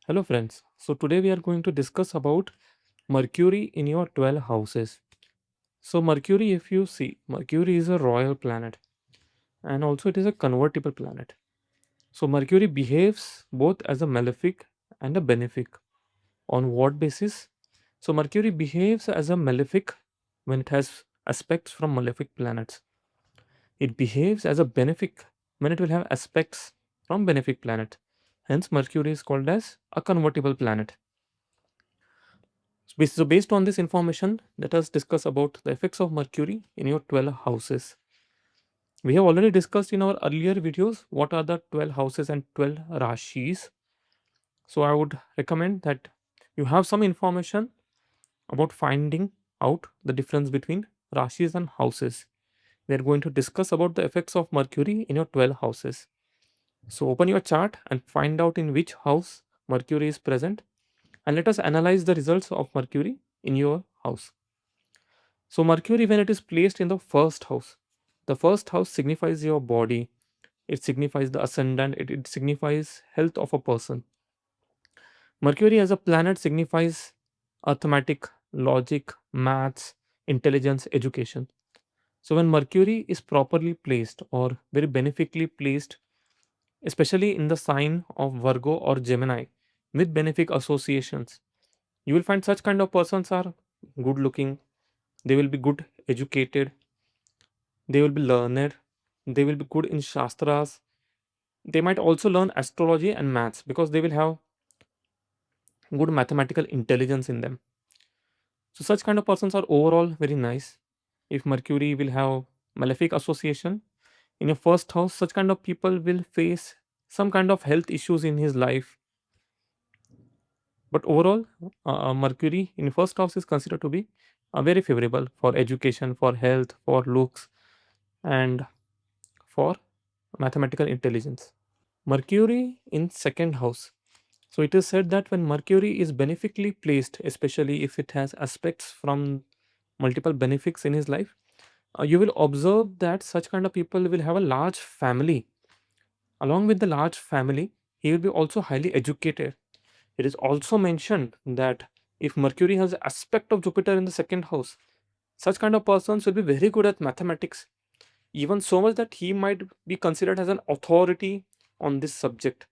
Hello friends. So today we are going to discuss about Mercury in your 12 houses. So Mercury, if you see, Mercury is a royal planet and also it is a convertible planet. So Mercury behaves both as a malefic and a benefic. On what basis? So Mercury behaves as a malefic when it has aspects from malefic planets. It behaves as a benefic when it will have aspects from benefic planet. Hence Mercury is called as a convertible planet. So based on this information, let us discuss about the effects of Mercury in your 12 houses. We have already discussed in our earlier videos what are the 12 houses and 12 rashis. So I would recommend that you have some information about finding out the difference between rashis and houses. We are going to discuss about the effects of Mercury in your 12 houses. So open your chart and find out in which house Mercury is present, and let us analyze the results of Mercury in your house. So, Mercury, when it is placed in the first house signifies your body, it signifies the ascendant, it signifies health of a person. Mercury as a planet signifies arithmetic, logic, maths, intelligence, education. So, when Mercury is properly placed or very benefically placed, especially in the sign of Virgo or Gemini with benefic associations, you will find such kind of persons are good looking, they will be good educated, they will be learned, they will be good in shastras, they might also learn astrology and maths because they will have good mathematical intelligence in them. So such kind of persons are overall very nice. If Mercury will have malefic association in your first house, such kind of people will face some kind of health issues in his life. But overall, Mercury in first house is considered to be very favorable for education, for health, for looks, and for mathematical intelligence. Mercury in second house. So it is said that when Mercury is benefically placed, especially if it has aspects from multiple benefics in his life, you will observe that such kind of people will have a large family. Along with the large family, he will be also highly educated. It is also mentioned that if Mercury has aspect of Jupiter in the second house, such kind of persons will be very good at mathematics, even so much that he might be considered as an authority on this subject.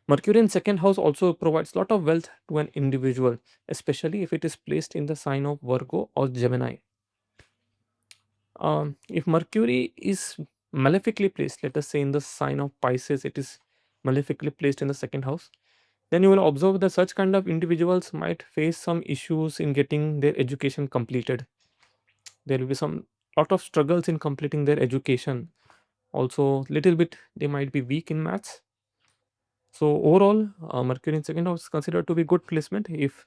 Mercury in second house also provides lot of wealth to an individual, especially if it is placed in the sign of Virgo or Gemini. If Mercury is malefically placed, let us say in the sign of Pisces, it is malefically placed in the second house, then you will observe that such kind of individuals might face some issues in getting their education completed. There will be some lot of struggles in completing their education. Also, little bit they might be weak in maths. So overall, Mercury in second house is considered to be good placement if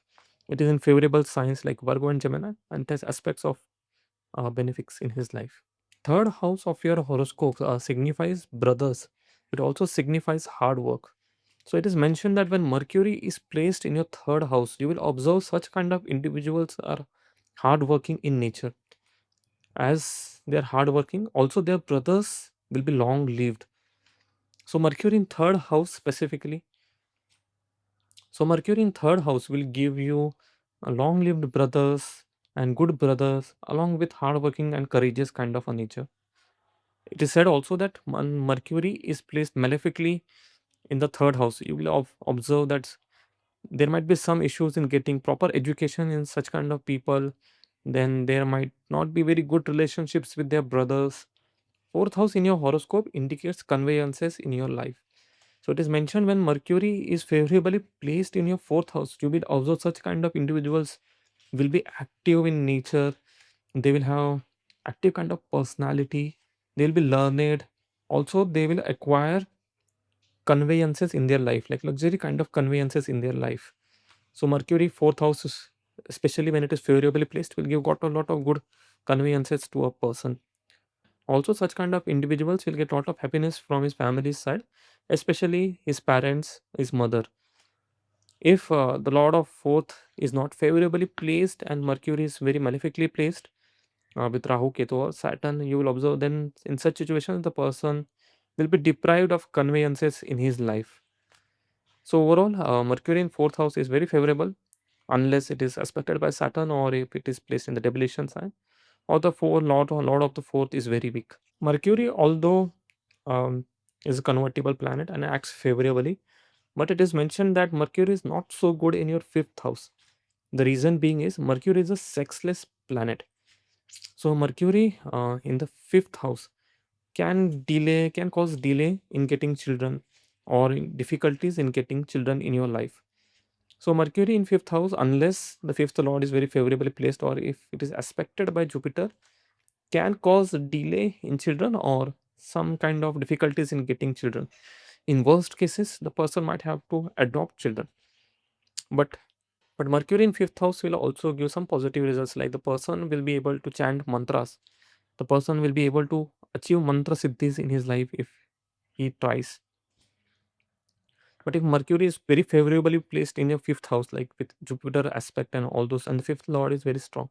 it is in favorable signs like Virgo and Gemini and has aspects of benefics in his life. Third house of your horoscope signifies brothers. It also signifies hard work. So it is mentioned that when Mercury is placed in your third house, you will observe such kind of individuals are hardworking in nature. As they are hardworking, also their brothers will be long lived. So Mercury in third house specifically. So Mercury in third house will give you a long-lived brothers and good brothers along with hardworking and courageous kind of a nature. It is said also that when Mercury is placed malefically in the third house, you will observe that there might be some issues in getting proper education in such kind of people. Then there might not be very good relationships with their brothers. Fourth house in your horoscope indicates conveyances in your life. So it is mentioned when Mercury is favorably placed in your fourth house, you will observe such kind of individuals will be active in nature. They will have active kind of personality. They will be learned. Also, they will acquire conveyances in their life, like luxury kind of conveyances in their life. So Mercury fourth house, especially when it is favorably placed, will give got a lot of good conveyances to a person. Also, such kind of individuals will get a lot of happiness from his family's side, especially his parents, his mother. If the Lord of Fourth is not favorably placed and Mercury is very malefically placed with Rahu, Ketu, or Saturn, you will observe then in such situations the person will be deprived of conveyances in his life. So overall, Mercury in fourth house is very favorable unless it is aspected by Saturn or if it is placed in the debilation sign or the four lord of the fourth is very weak. Mercury, although um, is a convertible planet and acts favorably, but it is mentioned that Mercury is not so good in your fifth house. The reason being is Mercury is a sexless planet. So Mercury in the fifth house can cause delay in getting children or difficulties in getting children in your life. So Mercury in fifth house, unless the fifth lord is very favorably placed or if it is aspected by Jupiter, can cause delay in children or some kind of difficulties in getting children. In worst cases, the person might have to adopt children. But Mercury in fifth house will also give some positive results, like the person will be able to chant mantras. The person will be able to achieve mantra siddhis in his life if he tries. But if Mercury is very favorably placed in your fifth house, like with Jupiter aspect and all those, and the fifth lord is very strong,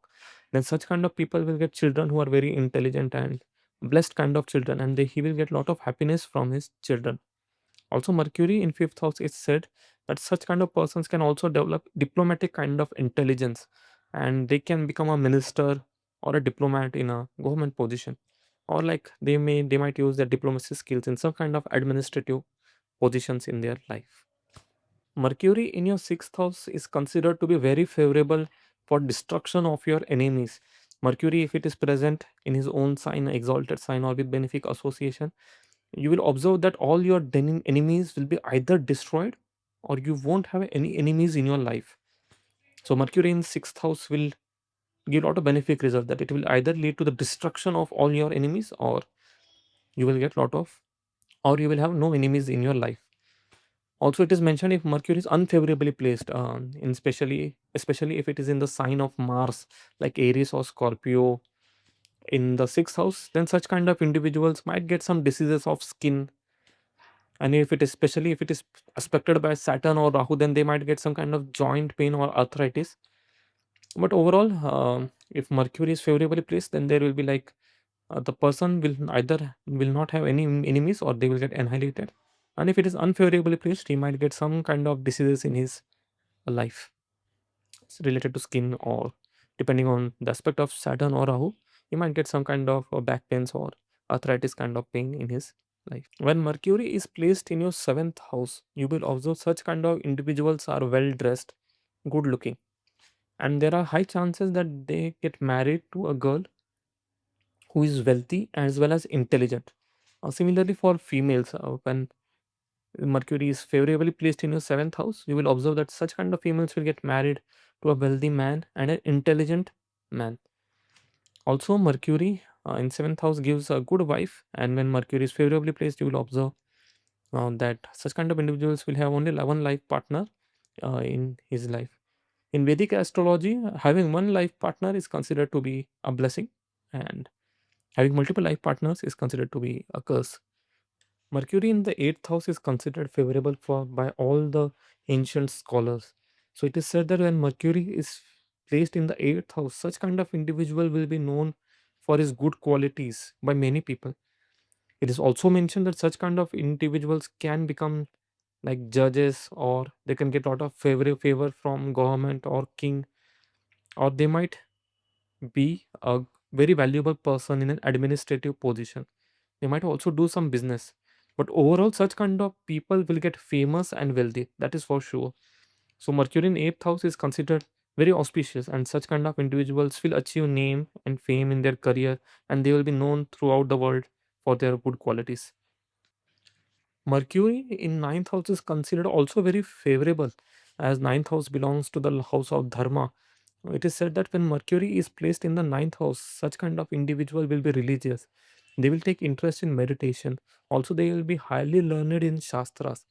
then such kind of people will get children who are very intelligent and blessed kind of children, and he will get lot of happiness from his children. Also, Mercury in fifth house is said that such kind of persons can also develop diplomatic kind of intelligence, and they can become a minister or a diplomat in a government position, or like they might use their diplomacy skills in some kind of administrative positions in their life. Mercury in your sixth house is considered to be very favorable for destruction of your enemies. Mercury, if it is present in his own sign, exalted sign, or with benefic association, you will observe that all your enemies will be either destroyed or you won't have any enemies in your life. So, Mercury in sixth house will give a lot of benefic result that it will either lead to the destruction of all your enemies or you will get lot of or you will have no enemies in your life. Also, it is mentioned if Mercury is unfavorably placed, in especially if it is in the sign of Mars, like Aries or Scorpio, in the sixth house, then such kind of individuals might get some diseases of skin. And if it is especially if it is aspected by Saturn or Rahu, then they might get some kind of joint pain or arthritis. But overall, if Mercury is favorably placed, then there will be like the person will either will not have any enemies or they will get annihilated. And if it is unfavorably placed, he might get some kind of diseases in his life related to skin or depending on the aspect of Saturn or Rahu, he might get some kind of back pains or arthritis kind of pain in his life. When Mercury is placed in your seventh house, you will observe such kind of individuals are well dressed, good looking, and there are high chances that they get married to a girl who is wealthy as well as intelligent. Similarly, for females, when Mercury is favorably placed in your seventh house, you will observe that such kind of females will get married to a wealthy man and an intelligent man. Also, Mercury in seventh house gives a good wife, and when Mercury is favorably placed, you will observe that such kind of individuals will have only one life partner in his life. In Vedic astrology, having one life partner is considered to be a blessing, and having multiple life partners is considered to be a curse. Mercury in the eighth house is considered favorable for by all the ancient scholars. So it is said that when Mercury is placed in the eighth house, such kind of individual will be known for his good qualities by many people. It is also mentioned that such kind of individuals can become like judges or they can get a lot of favor from government or king, or they might be a very valuable person in an administrative position. They might also do some business. But overall, such kind of people will get famous and wealthy. That is for sure. So Mercury in eighth house is considered very auspicious, and such kind of individuals will achieve name and fame in their career, and they will be known throughout the world for their good qualities. Mercury in ninth house is considered also very favorable, as ninth house belongs to the house of Dharma. It is said that when Mercury is placed in the ninth house, such kind of individual will be religious. They will take interest in meditation. Also, they will be highly learned in Shastras.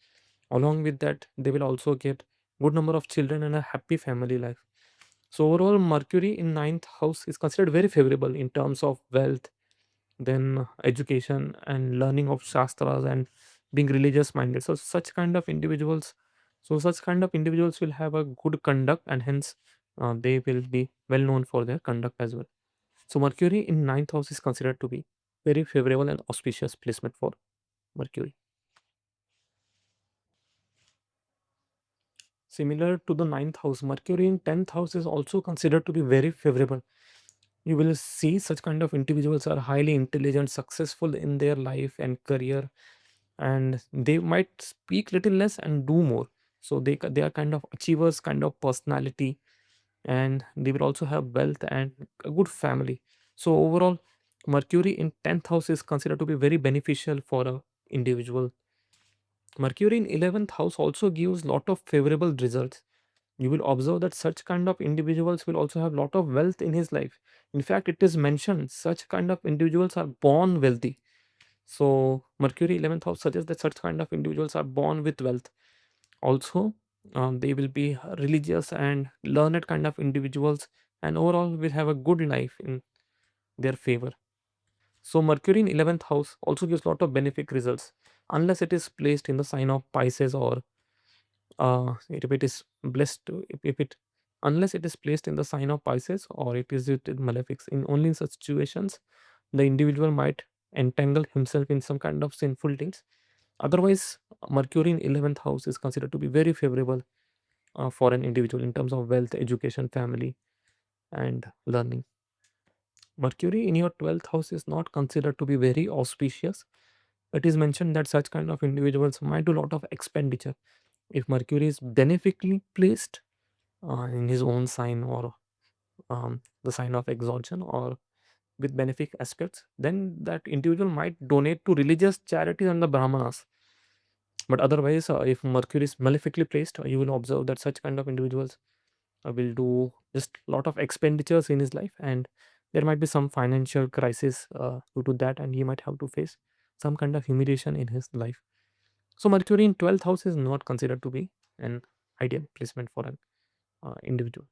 Along with that, they will also get good number of children and a happy family life. So overall, Mercury in ninth house is considered very favorable in terms of wealth, then education and learning of Shastras and being religious minded. So such kind of individuals will have a good conduct and hence they will be well known for their conduct as well. So Mercury in ninth house is considered to be very favorable and auspicious placement for Mercury. similar to the ninth house, Mercury in 10th house is also considered to be very favorable. You will see such kind of individuals are highly intelligent, successful in their life and career, and they might speak little less and do more. So they are kind of achievers kind of personality, and they will also have wealth and a good family. So overall, Mercury in 10th house is considered to be very beneficial for a individual. Mercury in 11th house also gives lot of favorable results. You will observe that such kind of individuals will also have lot of wealth in his life. In fact, it is mentioned such kind of individuals are born wealthy. So Mercury 11th house suggests that such kind of individuals are born with wealth. Also, they will be religious and learned kind of individuals, and overall will have a good life in their favor. So Mercury in 11th house also gives lot of benefic results unless it is placed in the sign of Pisces, or if it is blessed if it unless it is placed in the sign of Pisces, or it is with malefics. In only in such situations the individual might entangle himself in some kind of sinful things. Otherwise, Mercury in 11th house is considered to be very favorable for an individual in terms of wealth, education, family, and learning. Mercury in your 12th house is not considered to be very auspicious. It is mentioned that such kind of individuals might do a lot of expenditure. If Mercury is benefically placed in his own sign, or the sign of exaltation, or with benefic aspects, then that individual might donate to religious charities and the Brahmanas. But otherwise, if Mercury is malefically placed, you will observe that such kind of individuals will do just a lot of expenditures in his life, and there might be some financial crisis due to that, and he might have to face some kind of humiliation in his life. So Mercury in 12th house is not considered to be an ideal placement for an individual.